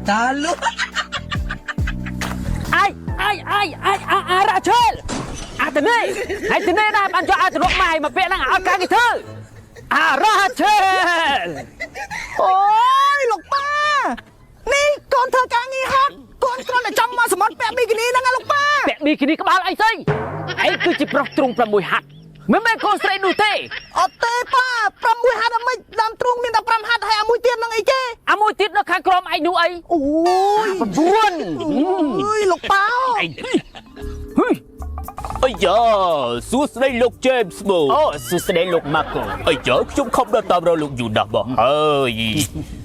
Talo. Ai ra chơi. Ai tên này bạn cho ai rộng mày mà vẽ năng áo cá cái thứ. Ra chơi. Ôi lục ba. Nè con thơ cá nghi hết. Con lại trong mà sớm bẹ bikini năng lục ba. Vẽ bikini các bạn ai xây. Ai cứ chỉ prok trung pra mùi hạt. Mấy con sẽ đủ tê. Tê pa, pram mùi hạt mới làm trung miền ta pram hạt hay mùi tiền năng ấy chứ. Mùi tiền nó khang crom ai nu ấy. Ôi buồn. Ôi lục ba. Ây da, xuống đây lục James Bond. Xuống đây lục Marco. Ây da, chúng không đã tạm ra lục dù đạp bỏ.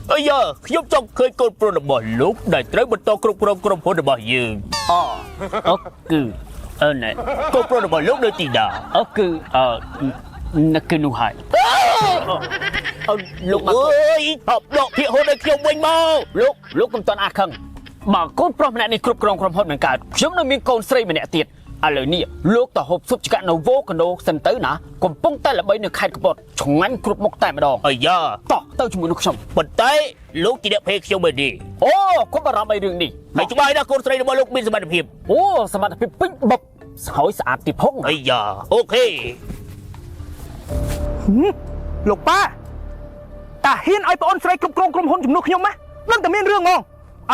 Ây da, chúng trong khơi con pro đạp bỏ lúc này tới một to krom hôn đạp bỏ dương. Này. Con pro đạp bỏ lúc nơi tì đà. Nó cứ nu hại. Lục Marco. Ôi, hợp độ thiện hôn đây không quanh mau. Lúc con toàn khăng. Mà con pro này này krom hôn mình cả. Chúng nó miếng con sấy mình nè tiệt. Lời này, lúc tao hộp súp chả nấu vô cái nấu sân tới nè, còn bông tay là bây giờ khai cái bọt, chồng ngắn cướp mốc tay mà đòn. Ây da, tao chúng mình nước xong. bật tay, lúc chỉ đẹp hết trong mình đi. Có bà làm bài đường đi. Mày chúng bay đã con sấy nó bao lúc mình sẽ bắt được hiệp. Sao mà phải bích bập, hỏi sạch thì phong. Ây da, ok. Lục ba. Ta hiên ai bọn sấy krom hôn chúng nước nhung má. Nâng tầm miên rương ngon.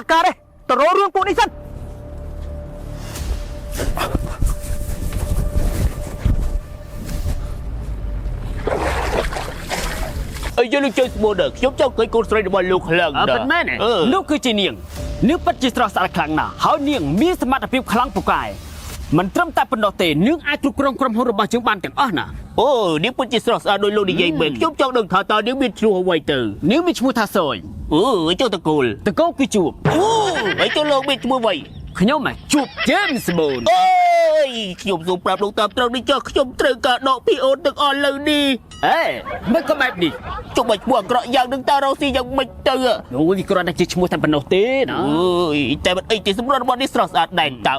Ca đây, tao rô rương bọn đi sân. Ây da, lúc chơi mô đợt, chúng trong khơi con sấy nó bao lúc lần đó. Bật mẹ này, lúc cứ chỉ niềng. Nếu bắt chỉ sẵn sàng khăn nào, hỏi niềng miếng sẵn mặt phiêu khăn phụ cài. Mình trâm ta phần đầu tề nước ai trục krom hôn bà chứng ban chẳng nè. Nếu bắt chỉ sẵn sàng đôi lô đi dây bệnh, chúng trong đừng thả ta nếu biết chua quay từ. Nếu biết mua tha sồi. Cho ta cool. Ta câu cứ chụp. Ấy cho lô biết mua vậy. Nhóm mày chụp James Bond. Ôi, dùng dùng prap lục tam trăng đi cho chúng trừ cả độ pi ôn được on lời đi. Mấy có mẹp đi. Chúng mày buồn cọ dạng đừng ta đâu xí dạng mày trừ à. Vì con đã chỉ mua thành phần đầu tế đó. Tại mình ấy chỉ sống ra bọn đi sọt sạt đèn ta.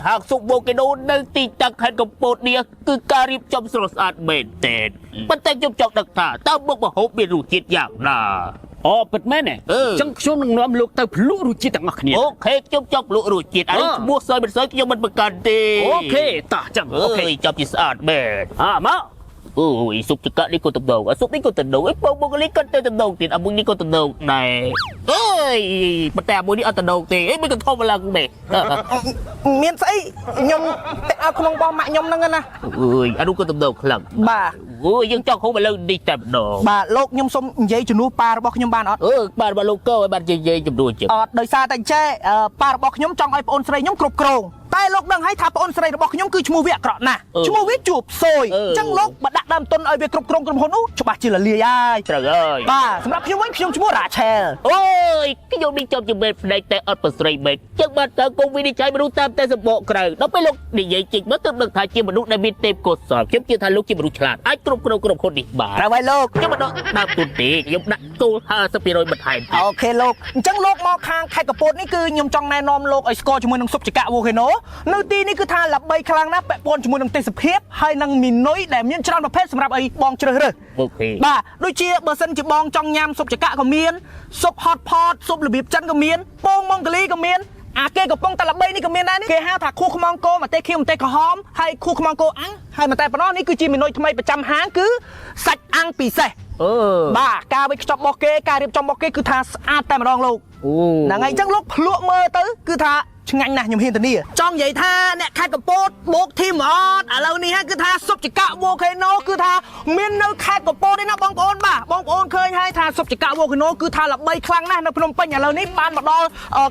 Hàng sụp vô cái đồ nơi tì tắc hay cầm bột đi cứ cà rịp trong sọt sạt bền tết. Bắt tay trong chọc đặc thả, tao bốc vào hộp bị rủ chết dạng là. Bật mẹ này. Chẳng số nông nóm lúc tao lũ rủ chết tặng ngọc nè. Ok, trong chọc lũ rủ chết. Ấy mua sơi bên sơi cho mình bật càn đi. Ok, ta chẳng. Ok, chọc chỉ sạt bền. Má. Sụp cho cả đi con tập đầu, sụp đi con tập đầu, bông cái lý con tập đầu tiền, muốn đi con tập đầu này, bắt tay muốn đi ăn tập đầu tiền, mấy con thô mà lần này, miền Tây nhom, không bao mạng nhom năng ngân à, ăn đúng con tập đầu lần, bà, dân cho không mà lần đi tập đầu, bà lộc nhom xôm giấy chunu pa bọc nhom ban bà lộc cơ, bà dây chụp đuôi chứ, đời xa tay che, pa bọc nhom trong ai ôn sấy nhom cột còng, tay lộc đang hay tháp ôn sấy bọc nhom cứ chmu vẹt cọ nè, chmu vẹt chụp sôi, chẳng lộc bà đặt đam tôn ai về cột còng hôn cho bà chỉ là lìa ai, trời ơi, bà,สำหรับnhom vẫn nhom chmu rạ chè, cái nhom đi trong chụp bên đây tay ớt sấy bên, chẳng bà tao công viên đi chơi mà đúng tam tay sập bộ cày, nó phải lộc đi dây chỉnh mất tâm được thay chi mà đúng đại viên tem cột sỏi, kiếm chưa thay lộc chi mà đúng chặt, ai cộtคนดีบ้า ra vai lộc, ចាំមកដល់ទុនទេខ្ញុំដាក់គោល50%បន្ថែម អូខេលោកអញ្ចឹងលោកមកខាងខេត្តកពតនេះគឺខ្ញុំចង់ណែនាំលោកឲ្យស្គាល់ជាមួយនឹងសុបចកៈវូខេណូនៅទីនេះគឺថាល្បីខ្លាំងណាស់ពាក់ព័ន្ធជាមួយនឹងទេសភាពហើយនឹងមីនុយដែលមានច្រើនប្រភេទសម្រាប់ឲ្យបងជ្រើសរើស អូខេ បាទដូចជាបើសិនជាបងចង់ញ៉ាំសុបចកៈក៏មានសុប hot pot សុបរបៀបចិនក៏មានពងម៉ុងហ្គាលីក៏មានគេកំពុងតែល្បីនេះក៏មានដែរនេះគេហៅថាខួខ្មងគោម្ទេសខៀវម្ទេសក្រហមហើយខួខ្មងគោអាំងហើយម្ទេសប៉ុណ្ណោះនេះគឺជាមីនុយថ្មីប្រចាំហាងគឺសាច់អាំងពិសេសបាទការវេចខ្ចប់របស់គេការរៀបចំរបស់គេគឺថាស្អាតតែម្ដងលោកហ្នឹងហើយអញ្ចឹងលោកភ្លក់មើលទៅគឺថាឆ្ងាញ់ណាស់ខ្ញុំហ៊ានធានាចង់និយាយថាអ្នកខេត្តកំពតបូកធីមអត់ឥឡូវនេះគឺថាសុបចកៈវូខេណូគឺថាមាននៅខេត្តកំពតទេណាបងប្អូនបាទបងប្អូនឃើញហើយថាសុបចកៈវូខេណូគឺថាល្បីខ្លាំងណាស់នៅភ្នំពេញឥឡូវនេះបានមកដល់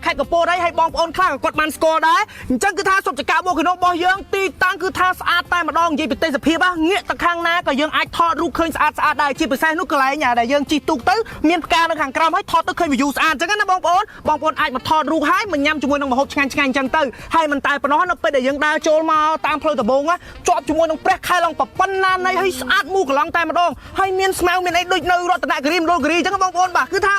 ខេត្តកំពតហើយបងប្អូនខ្លះគាត់បានស្គាល់ដែរអញ្ចឹងគឺថាសុបចកៈវូខេណូរបស់យើងទីតាំងគឺថាស្អាតតែម្ដងនិយាយពីទេសភាពងាកទៅខាងណាក៏យើងអាចថតរូបឃើញស្អាតដែរជាពិសេសនោះកន្លែងដែលយើងជិះទូកទៅមានផ្កានៅខាងក្រោមហើយថតទៅឃើញ view ស្អាតអញ្ចឹងណាបងប្អូនអាចមកថតរូបហើយមកញ៉ាំជាមួយនឹងម្ហូបឆ្ងាញ់អញ្ចឹងទៅហើយមិនតែប៉ុណ្ណោះនៅពេលដែលយើងដើរចូលមកតាមផ្លូវដំបងជាប់ជាមួយនឹងព្រះខែឡង់ប៉ុណ្ណាណៃហើយស្អាតមូកន្លងតែម្ដងហើយមានស្មៅមានអីដូចនៅរតនគិរីមណ្ឌលគិរីអញ្ចឹងបងប្អូនបាទគឺថា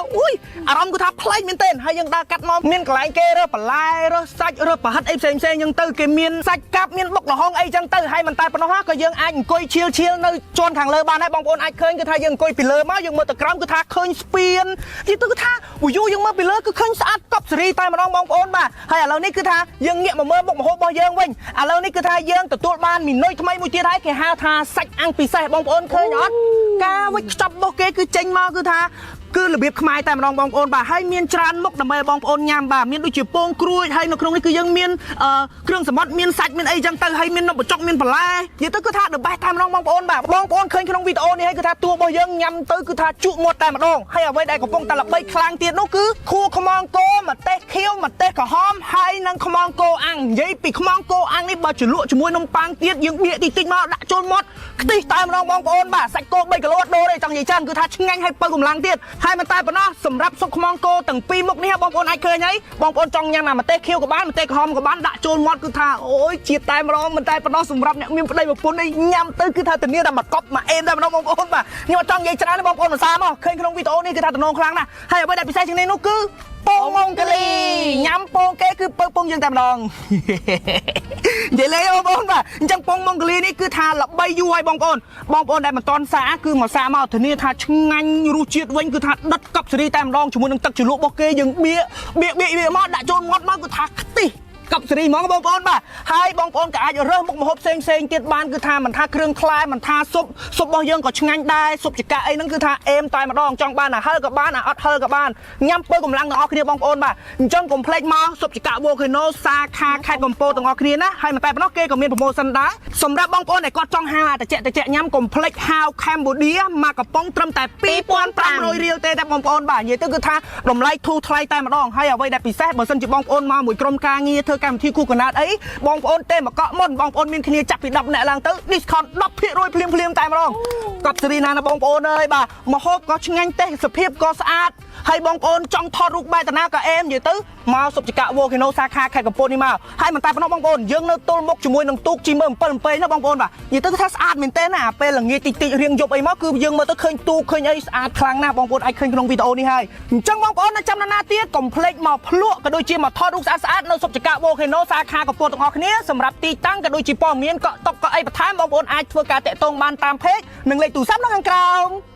អារម្មណ៍គឺថាប្លែកមែនទែនហើយយើងដើរកាត់មកមានកន្លែងគេរើសបន្លែរើសសាច់រើសប្រហិតអីផ្សេងអញ្ចឹងទៅគេមានសាច់កាប់មានបុកល្ហុងអីអញ្ចឹងទៅហើយមិនតែប៉ុណ្ណោះ ណោះក៏យើងអាចអង្គុយឈៀលនៅជន់ខាងលើបានហើយបងប្អូនអាចឃើញគឺថាយើងអង្គុយពីលើមកយើងមើលទៅក្រោមគឺថាឃើញស្ពានទីទៅគឺថាយូរយើងមើលពីលើគឺឃើញស្អាតកប់សេរីតែម្ដងបងប្អូនបាទហើយឥឡូវនេះគឺថាយើងងាកមកមើលមុខម្ហូបរបស់យើងវិញឥឡូវនេះគឺថាយើងទទួលបានមីនុយថ្មីមួយទៀតហើយគេហៅថាសាច់អាំងពិសេសបងប្អូនឃើញអត់ការវិចខ្ចប់របស់គេគឺចេញមកគឺថាគឺរបៀបខ្មែរតែម្ដងបងប្អូនបាទហើយមានច្រើនមុខដើម្បីបងប្អូនញ៉ាំបាទមានដូចជាពងក្រួយហើយនៅក្នុងនេះគឺយើងមានគ្រឿងសមុទ្រមានសាច់មានអីចឹងទៅហើយមាននំបញ្ចុកមានបន្លែនិយាយទៅគឺថាthe bestតែម្ដងបងប្អូនបាទបងប្អូនឃើញក្នុងវីដេអូនេះហើយគឺថាតួរបស់យើងញ៉ាំទៅគឺថាជក់មាត់តែម្ដងហើយអ្វីដែលកំពុងតែល្បីខ្លាំងទៀតនោះគឺខួរខ្មងគោម្ទេសខៀវម្ទេសក្រហមហើយនិងខ្មងគោអាំងនិយាយពីខ្មងគោអាំងនេះបើជ្រលក់ជាមួយនំប៉័ងទៀតយើងបៀកតិចតិចមកដាក់ចូលមាត់ខ្ទិះតែម្ដងបងប្អូនបាទសាច់គោ3គីឡូដូរទេចង់និយាយចឹងគឺថាឆ្ងាញ់ហើយបើកម្លាំងទៀតហើយមិនតែប៉ុណ្ណោះសម្រាប់ស៊ុបខ្មងគោទាំងពីរមុខនេះបងប្អូនអាចឃើញហើយបងប្អូនចង់ញ៉ាំអាម្ទេសខៀវក៏បានម្ទេសក្រហមក៏បានដាក់ចូលមាត់គឺថាអូយជាតិតែម្ដងមិនតែប៉ុណ្ណោះសម្រាប់អ្នកមានប្តីប្រពន្ធនេះញ៉ាំទៅគឺថាធានាតែមកកប់មកអេមតែម្ដងបងប្អូនបាទខ្ញុំអត់ចង់និយាយច្រើនទេបងប្អូនមិនសាមកឃើញក្នុងវីដេអូនេះគឺថាតំណងខ្លាំងណាស់ហើយអ្វីដែលពិសេសជាងនេះនោះគឺពងម៉ុងកាលីញ៉ាំពងគេគឺពើពងយើងតែម្ដងនិយាយលេងបងប្អូនបាទអញ្ចឹងពងម៉ុងកាលីនេះគឺថាល្បីយូរហើយបងប្អូនដែលមិនតន់សាគឺមកសាមកធានាថាឆ្ងាញ់រសជាតិវិញគឺថាដិតកប់សេរីតែម្ដងជាមួយនឹងទឹកជ្រលក់របស់គេយើងបៀកមកដាក់ចូលមាត់មកគឺថាខ្ទិះកប់សេរីហ្មងបងប្អូនបាទហើយបងប្អូនក៏អាចរើសមុខម្ហូបផ្សេងទៀតបានគឺថាមិនថាគ្រឿងខ្លែមិនថាស៊ុបរបស់យើងក៏ឆ្ងាញ់ដែរស៊ុបចកាអីហ្នឹងគឺថាអេមតែម្ដងចង់បានអាហិលក៏បានអាអត់ហិលក៏បានញ៉ាំពើកម្លាំងទាំងអស់គ្នាបងប្អូនបាទអញ្ចឹងកុំភ្លេចមកស៊ុបចកា Volcano សាខាខេត្តកំពតទាំងអស់គ្នាណាហើយមិនតែប៉ុណ្ណោះគេក៏មានប្រូម៉ូសិនដែរសម្រាប់បងប្អូនដែលគាត់ចង់ហៅតិចញ៉ាំកុំភ្លេចហៅ Cambodia មកកំប៉ុងត្រឹមតែ2500រៀលទេតែបងប្អូនបាទនិយាយទៅគឺថាតម្លៃធូរថ្លៃតែម្ដងហើយអ្វីដែលពិសេសបើសិនជាបងប្អូនមកមួយក្រុមការងារធ្វើកម្មវិធីគូកណាតអីបងប្អូនទេមកកក់មុនបងប្អូនមានគ្នាចាប់ពី10នាក់ឡើងទៅ discount 10%ភ្លាមតែម្ដងកប់សេរីណាបងប្អូនអើយបាទម្ហូបក៏ឆ្ងាញ់ទេសភាពក៏ស្អាតហើយបងប្អូនចង់ថតរូបបែបតាណាក៏អេមនិយាយទៅមកស៊ុបចកា Volcano សាខាខេត្តកំពតនេះមកហើយមិនតែប៉ុណ្ណោះបងប្អូនយើងនៅទល់មុខជាមួយនឹងទូកជីមើ7ណាបងប្អូនបាទនិយាយទៅថាស្អាតមែនទែនណាពេលល្ងាចតិចរៀងយប់អីមកគឺយើងមើលទៅឃើញទូកឃើញអីស្អាតខ្លាំងណាស់បងប្អូនអាចឃើញក្នុងវីដេអូនេះហើយអញ្ចឹងបងប្អូននៅចាំណាទៀតកុំភ្លេចមកភ្លក់ក៏ដូចជាមកថតរូបស្អាតនៅស៊ុបចកា Volcano សាខាកំពតទាំងអស់គ្នាសម្រាប់ទីតាំងក៏ដូចជាព័ត៌មានកក់តុកក៏អីបន្ថែមបងប្អូនអាចធ្វើការតាក់ទងបានតាម page និងលេខទូរស័ព្ទនៅខាងក្រោម